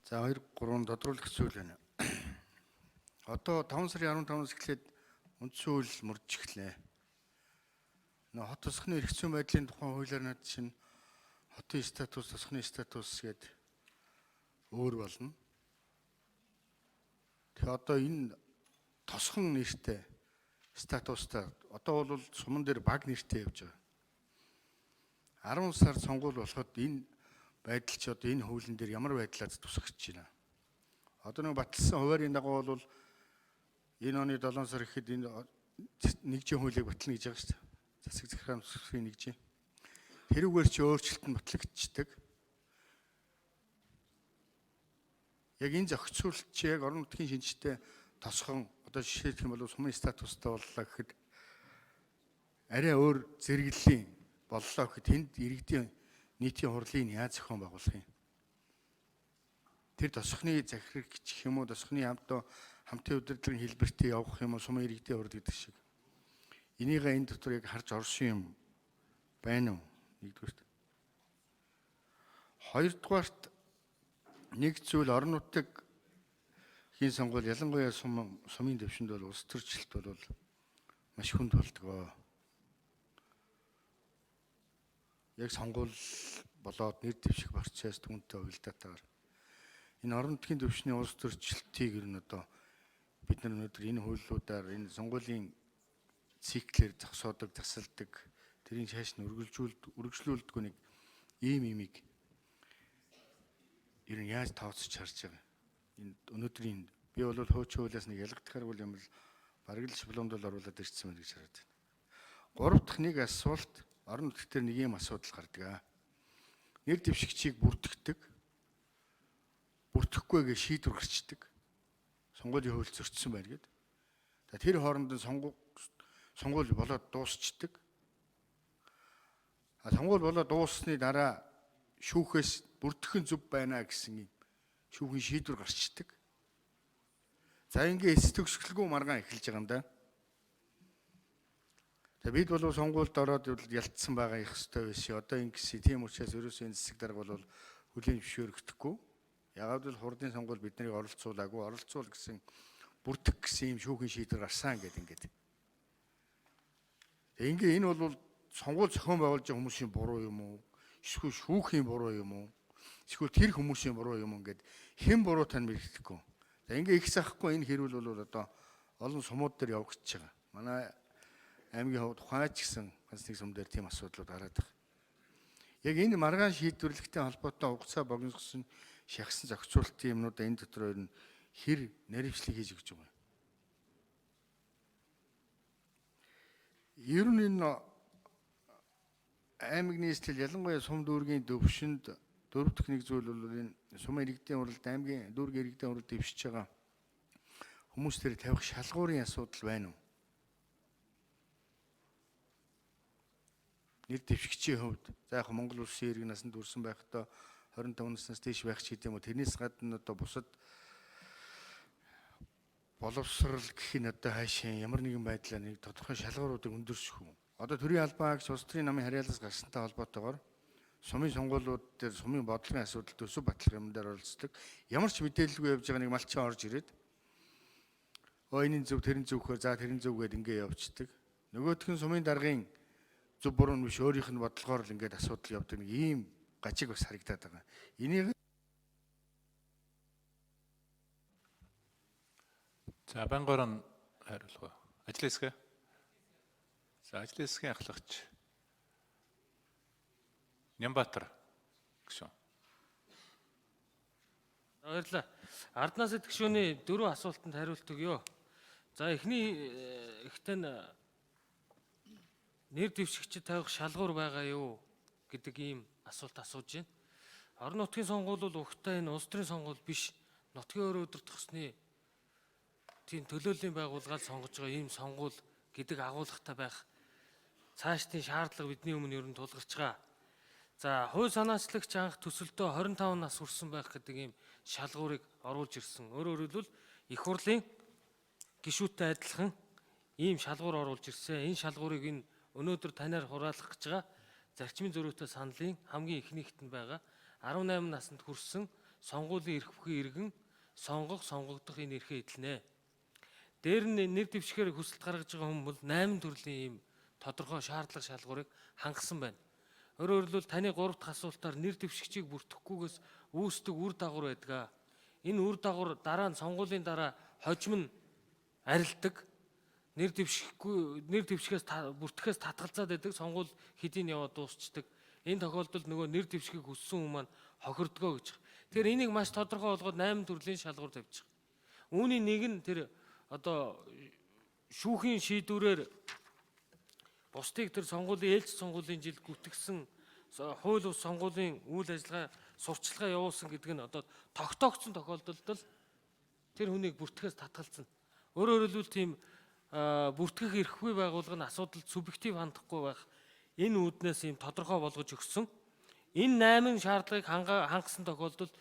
За 2 3 тодруулах зүйл байна. Одоо 5 сарын 15-наас эхлээд үндсэн хууль мөрдөж эхлэв. Нөө хот тосхны эрх зүйн байдлын тухай хуулиар над чинь хотын статус, тосхны статус гэдэг өөр болно. Тэгэхээр одоо энэ тосхон нэртэй статустай одоо бол суман дээр баг нэртэй явж байгаа. 10 сар сонгуул болоход энэ байдал ч одоо энэ хуулийн дээр ямар байдлаар тусгаж байна. Одоо нэг баталсан хуваарийн дагуу бол энэ оны 7 сар ихэд энэ нэгжийн хуулийг батлна гэж байгаа шүү дээ. Засаг захиргааны төсвийн нэгжийн. Тэрүүгээр чи өөрчлөлт нь батлагдчихдаг. Яг энэ зохицуулт чи яг орон нутгийн шинжтэй тосхон одоо жишээлх юм бол сумын статустай боллоо гэхэд арай өөр зэрэглэлийн боллоо гэхэд тэнд иргэдийн нийтийн хурлын яаж зохион байгуулах юм? Тэр тосхны захирагч гэх юм уу тосхны хамтын удирдлагын хэлбэртээ явах юм уу сумын иргэдийн хурд гэдэг шиг. Энийг энэ дотор яг харж орсон юм байна уу? Нэгдүгürt. Хоёрдугаарт нэг зүйл орон нутгийн сонгуул ялангуяа сумын дэвшинд бол улс төрчлөлт бол маш хүнд болдгоо. Яг сонгуул болоод нэр дэвших процесс түүнтэй уялдаатаар энэ орон нутгийн дэвшний улс төрчлөлтийг ер нь одоо бид нар өнөөдөр энэ хуулиудаар энэ сонгуулийн циклээр зогсоодог, засалдаг, тэрийн шааш нь үргэлжлүүлдэггүй нэг ийм имийг ер нь яаж тооцож харж байгаа. Энэ өнөөдрийн би бол хуучин хуулиас нэг ялгадахаар юм бол бараг л шаблонд оруулаад ирсэн байна гэж хараад байна. Гурав дахь нэг асуулт орон нутгт төр нэг ийм асуудал гардаг. Нэр дэвшигчийг бүртгэдэг. Бүртгэхгүйгээ шийдвэр гарчдаг. Сонгуулийн хууль зөрчсөн байна гэдэг. Тэр хооронд нь сонгуул болоод дуусчдаг. Сонгуул болоод дууссаны дараа шүүхээс бүртгэх нь зөв байна гэсэн юм шүүхийн шийдвэр гарчдаг. За ингээ эс төгсгөлгүй маргаан эхэлж байгаа юм да. Бид бол сонгуульд ороод ялцсан байгаа их хэвээр байсан. Одоо ингэсэн тийм учраас ерөөсөө энэ засаг дарга бол хүлээн зөвшөөрөгдөхгүй. Ягаад бол хурдын сонгуул биднийг оролцуул гэсэн бүртгэх гэсэн юм шүүхийн шийдвэр гарсан гэдэг. Ингээ энэ бол сонгуул зохион байгуулж байгаа хүмүүсийн буруу юм уу? Эсвэл шүүхийн буруу юм уу? Эсвэл тэр хүмүүсийн буруу юм ингээд хэн буруу тань мэддэхгүй. За ингээ их сахгүй энэ хэрүүл бол одоо олон сумууд дээр явагдаж байгаа. Манай аймгийн хувьд ухаач гэсэн ганц нэг сум дээр тийм асуудлууд гараад байгаа. Яг энэ маргаан шийдвэрлэхтэй холбоотой хугацаа богиносон шахсан зохицуултын юмнуудаа энэ дотор ер нь хэр наривчлыг хийж өгч байгаа юм. Ер нь энэ аймаг нийслэл ялангуяа сум дүүргийн төвшөнд дөрөв дэх нэг зүйл бол энэ сумын иргэдийн хурлд аймгийн дүүргийн иргэдийн хурлд дэвшиж байгаа хүмүүс дээр тавих шалгуурын асуудал байна уу? Нэр дэвшигчийн хувьд за яг Монгол улсын иргэн насанд хүрсэн байхдаа 25 наснаас дээш байх ч гэдэм үү тэрнээс гадна одоо бусад боловсрал гэх нь одоо хаашаа ямар нэгэн байдлаар нэг тодорхой шалгууруудыг өндөрсөх үү? Одоо төрийн албан агч улс төрийн намын харьяалаас гарсантай холбоотойгоор сумын сонгуулиуд дээр сумын бодлогын асуудал төсөв батлах юм дээр оролцдог. Ямар ч мэдээлэлгүй явж байгаа нэг малчин орж ирээд энэ зөв тэрэн зөв гэхээр за тэрэн зөв гэдээ ингээ явцдаг. Нөгөөх нь сумын даргын зөв буруу нь биш өөрийнх нь бодлогоор л ингээд асуудал явдаг нэг ийм гажиг бас харагдаад байгаа. Энийг за Бангорон хариулах. Ажил хэсгээ. За ажил хэсгийн ахлагч Нямбатар гүшүүн. Баярлалаа. Арднаас гүшүүний 4 асуултанд хариулт өгье. За эхтэн нэр дэвшигчид тавих шалгуур байгаа юу гэдэг ийм асуулт асууж байна. Орон нутгийн сонгуул бол угтаа энэ улс төрийн сонгуул биш. Нутгийн өөр өдөр тосны тийм төлөөллийн байгууллагаар сонгож байгаа ийм сонгуул гэдэг агуулгатай байх цаашдын шаардлага бидний өмнө ер нь тулгарч байгаа. За хууль санаачлагч анх төсөлдөө 25 нас хүрсэн байх гэдэг ийм шалгуурыг оруулж ирсэн. Өөрөөр хэлбэл их хурлын гишүүттэй адилхан ийм шалгуур оруулж ирсэн. Энэ шалгуурыг энэ өнөөдөр танаар хураалах гэж байгаа зарчмын зөрүүтэй саналын хамгийн ихнийхт нь байгаа 18 наснд хүрсэн сонгуулийн эрх бүхий иргэн сонгох, сонгогдох энэ эрхээ эдэлнэ. Дээр нь нэр дэвшгээр хүсэлт гаргаж байгаа хүмүүс бол 8 төрлийн ийм тодорхой шаардлага шалгуурыг хангасан байна. Өөрөөр хэлбэл таны 3 дахь асуултаар нэр дэвшигчийг бүртгэхгүйгээс үүсдэг үр дагавар байдаг. Энэ үр дагавар дараа нь сонгуулийн дараа хожим нь арилдаг. Нэр дэвшгээс бүртгэхээс татгалзаад байдаг. Сонгуул хэдийн яваад дуусчдаг. Энэ тохиолдолд нөгөө нэр дэвшгийг хүссэн хүмүүс маань хохирдгоо гэж. Тэгэхээр энийг маш тодорхой болгоод 8 төрлийн шалгуур тавьчих. Үүний нэг нь тэр одоо шүүхийн шийдвэрээр бусдыг тэр сонгуулийн ээлж сонгуулийн жилд гүтгсэн хууль бус сонгуулийн үйл ажиллагаа сурталчилгаа явуулсан гэдэг нь одоо тогтоогдсон тохиолдолд л тэр хүнийг бүртгэхээс татгалзна. Өөрөөр хэлбэл тийм бүртгэх эрхгүй байгууллага нь асуудалд субъектив хандахгүй байх энэ үүднээс ийм тодорхой болгож өгсөн. Энэ 8 шаардлагыг хангасан тохиолдолд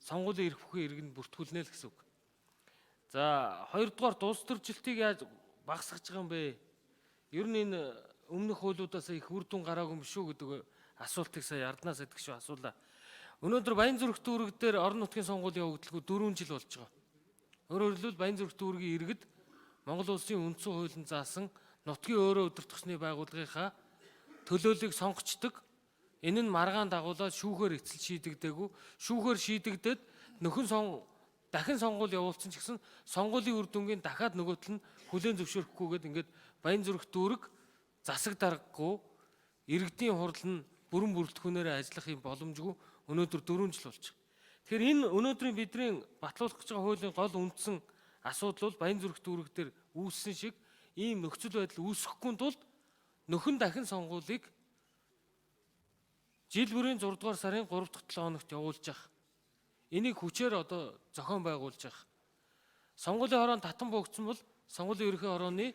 сонгуулийн эрх бүхий иргэн бүртгүүлнэ л гэсэн үг. За хоёрдугаар улс төржилтийг яаж багасгах гэж байгаа юм бэ? Ер нь энэ өмнөх хуулиудаас их үр дүн гараагүй юм шүү гэдэг асуултыг сая Арднаас идэх шүү асуулаа. Өнөөдөр Баянзүрх дүүрэг дээр орон нутгийн сонгуулийн явагдалгүй 4 жил болж байгаа. Өөрөөр хэлбэл Баянзүрх дүүргийн иргэд Монгол улсын үндсэн хуулинд заасан нутгийн өөрөө удирдахчны байгууллагынхаа төлөөллийг сонгочдөг. Энэ нь маргаан дагуулаад шүүхээр эцэл шийдэгдээгүй. Шүүхээр шийдэгдээд дахин сонгуул явуулсан ч гэсэн сонгуулийн үр дүнгийн дахиад нөгөөтөл нь хүлээн зөвшөөрөхгүйгээд ингээд Баянзүрх дүүрэг засаг даргагүй иргэдийн хурал нь бүрэн бүрэлдэхүүнээр ажиллах юм боломжгүй өнөөдөр 4 жил болж байгаа. Тэгэхээр энэ өнөөдрийн бидний батлуулах гэж байгаа хуулийн гол үндсэн асуудал бол Баянзүрх дүүрэг дээр үүссэн шиг ийм нөхцөл байдал үүсэхгүй тулд нөхөн дахин сонгуулийг жил бүрийн 6 дугаар сарын 3 дахь 7 хоногт явуулж явах. Энийг хүчээр одоо зохион байгуулж явах. Сонгуулийн хороонд татан богдсон бол сонгуулийн ерөнхий хорооны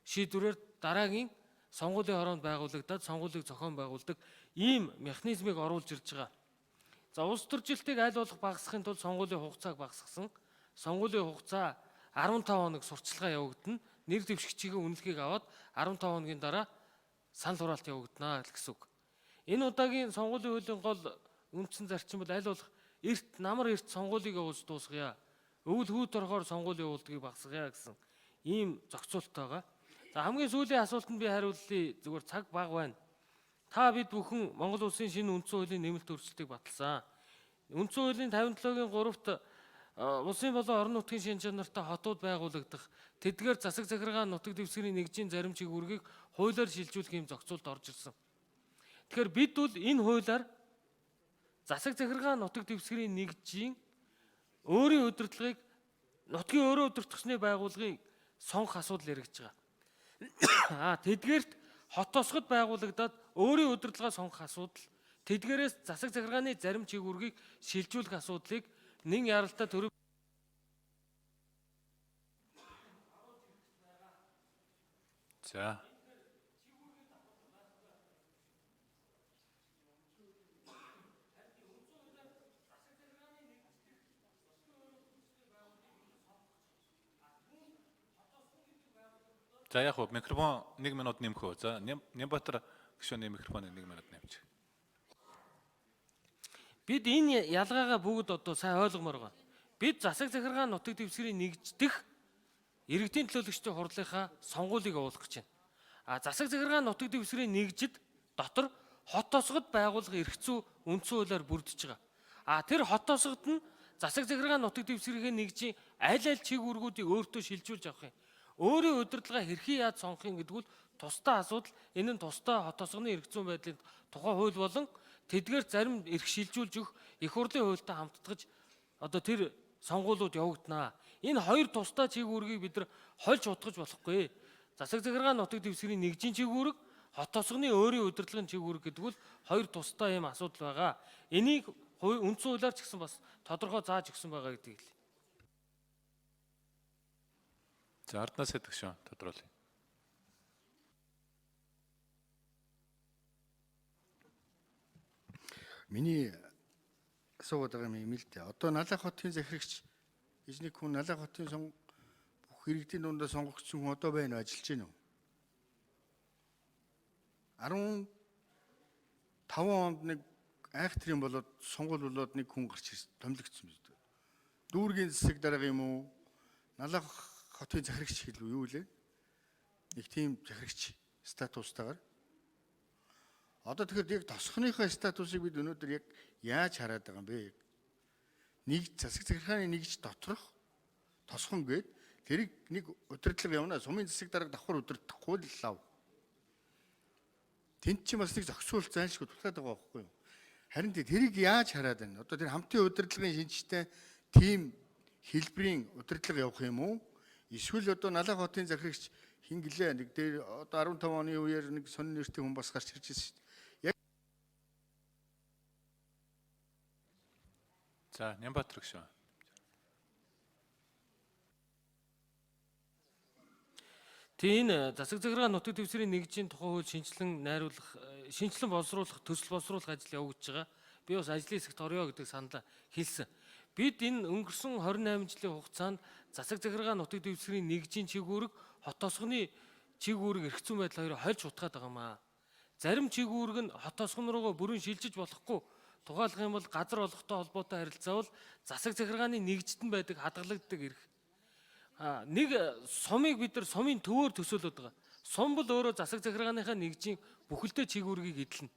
шийдвэрээр дараагийн сонгуулийн хороонд байгуулагдаад сонгуулийг зохион байгуулдаг ийм механизмыг оруулж ирж байгаа. За улс төржилтийг аль болох багасгахын тулд сонгуулийн хугацааг багасгасан. Сонгуулийн хугацаа 15 хоног сурталчилгаа явагдана. Нэр дэвшигчийн үнэлгээг аваад 15 хоногийн дараа санал хураалт явагдана гэсэн үг. Энэ удаагийн сонгуулийн хуулийн гол үндсэн зарчим бол аль болох намар эрт сонгуулийг явуулж дуусгая. Өвөл хүйт орохоор сонгуул явуулдгийг багасгая гэсэн ийм зохицуулттай байгаа. За хамгийн сүүлийн асуултанд би хариуллаа. Зүгээр цаг бага байна. Та бид бүхэн Монгол улсын шинэ үндсэн хуулийн нэмэлт өөрчлөлтийг баталсан. Үндсэн хуулийн 57-гийн 3-т улсын болон орон нутгийн шинж чанартай хотууд байгуулагдах, тэдгээр засаг захиргааны нутаг дэвсгэрийн нэгжийн зарим чиглэлийг хуулиар шилжүүлэх юм зохицуулт орж ирсэн. Тэгэхээр бид бол энэ хуулиар засаг захиргааны нутаг дэвсгэрийн нэгжийн өөрийн удирдлагыг нутгийн өөрөө удирдахчны байгууллагыг сонгох асуудал яригдж байгаа. Тэдгээрт хот тосгод байгуулагдаад өөрийн удирдлагаа сонгох асуудал, тэдгээрээс засаг захиргааны зарим чиглэлийг шилжүүлэх асуудлыг нэг яралтай төрөв. За. За яг хөө микрофон 1 минут нэмэх үү. За Нямбатар гишүүний микрофоныг 1 минут нэмж. Бид энэ ялгаагаа бүгд одоо сайн ойлгомоор байна. Бид засаг захиргааны нутаг дэвсгэрийн нэгждэх иргэдийн төлөөлөгчдийн хурлынхаа сонгуулийг явуулах гэж байна. Засаг захиргааны нутаг дэвсгэрийн нэгжид дотор хот тосгод байгуулах эрх зүй үндсэн хуулиар бүрдэж байгаа. Тэр хот тосгод нь засаг захиргааны нутаг дэвсгэрийн нэгжийн аль чиг үүргүүдийг өөртөө шилжүүлж авах юм. Өөрийн удирдлага хэрхий яаж сонгох юм гэдэг бол тусдаа асуудал. Энэ нь тусдаа хот тосгоны эрх зүйн байдлын тухай хууль болон тэдгээр зарим эрх шилжүүлж өгөх их хурлын хуультай хамтдагж одоо тэр сонгуулиуд явагдана. Энэ хоёр тусдаа чиг үүргийг бид нар хольж утгаж болохгүй. Засаг захиргааны нутаг дэвсгэрийн нэгжийн чиг үүрэг, хот тосгоны өөрийн удирдлагын чиг үүрэг гэдэг бол хоёр тусдаа ийм асуудал байгаа. Энийг үндсэн хуулиар ч гэсэн бас тодорхой зааж өгсөн байгаа гэдгийг л. За Арднаас идэх шүү тодруулъя. Миний асуугаад байгаа юм л дээ. Одоо Налах хотын захирагч гэж нэг хүн Налах хотын бүх иргэдийн дундаа сонгогдсон хүн одоо байна уу, ажиллаж байна уу? 15 онд нэг айхтрын болоод сонгуул болоод нэг хүн гарч ирсэн томилогдсон биз дээ. Дүүргийн засаг дарга юм уу? Налах хотын захирагч хэлв юу лээ? Нэг тийм захирагч статустайгаар. Одоо тэгэхээр яг тосхныхоо статусыг бид өнөөдөр яг яаж хараад байгаа юм бэ? Нэг засаг захиргааны нэгж доторх тосхон гээд тэрийг нэг удирдлага явна. Сумын засаг дарга давхар удирдахгүй л лав. Тэнд чи бас нэг зохицуулт зайлшгүй тулаад байгаа байхгүй юу? Харин тэрийг яаж хараад байна? Одоо тэр хамтын удирдлагын шинжтэй тим хэлбэрийн удирдлага явах юм уу? Эсвэл одоо Налах хотын захирагч хин гэлээ нэг дээр одоо 15 оны үеэр нэг сонин нэртэй хүн бас гарч ирж байсан шүү дээ. За, Нямбатар гүшүү. Тийм засаг захиргааны нутаг дэвсгэрийн нэгжийн тухай хууль шинжилэн боловсруулах, төсөл боловсруулах ажил явагдаж байгаа. Би бас ажлын хэсэгт орё гэдэг саналаа хэлсэн. Бид энэ өнгөрсөн 28 жилийн хугацаанд засаг захиргааны нутаг дэвсгэрийн нэгжийн чигүүрэг, хот тосгоны чигүүрэг эрх зүйн байдал хоёроо хольж утгаад байгаа маа. Зарим чигүүрэг нь хот тосгон руугаа бүрэн шилжиж болохгүй. Тухайлах юм бол газар олгохтой холбоотой харилцаа бол засаг захиргааны нэгжид нь байдаг хадгалагддаг эрх. Нэг сумыг бид нар сумын төвөөр төсөөлөд байгаа. Сум бол өөрөө засаг захиргааныхаа нэгжийн бүхэлдээ чигүүргийг эдлэнэ.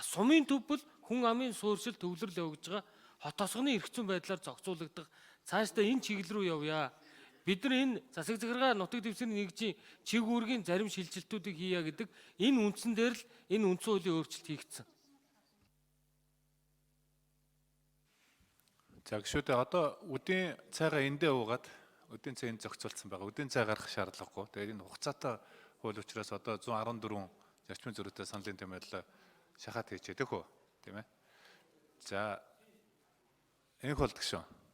Сумын төв бол хүн амын суурьшил төвлөрөл явагдаж байгаа. Хот тосгоны эрх зүйн байдлаар зохицуулагдах. Цаашдаа энэ чиглэл рүү явъя. Бид нар энэ засаг захиргаа нутаг дэвсгэрийн нэгжийн чигүүргийн зарим шилжилтүүдийг хийя гэдэг энэ үндсэн дээр л энэ үндсэн хуулийн өөрчлөлт хийгдсэн. За гүшүүдээ одоо үдийн цайгаа эндээ уугаад үдийн цай энд зохицуулсан байгаа. Үдийн цай гарах шаардлагагүй. Тэгээд энэ хугацаатай хууль учраас одоо 114 зарчмын зөрүүтэй саналын тэмдэглэл шахаад хийчээ дөхөө тийм ээ. За энх болдог шүү.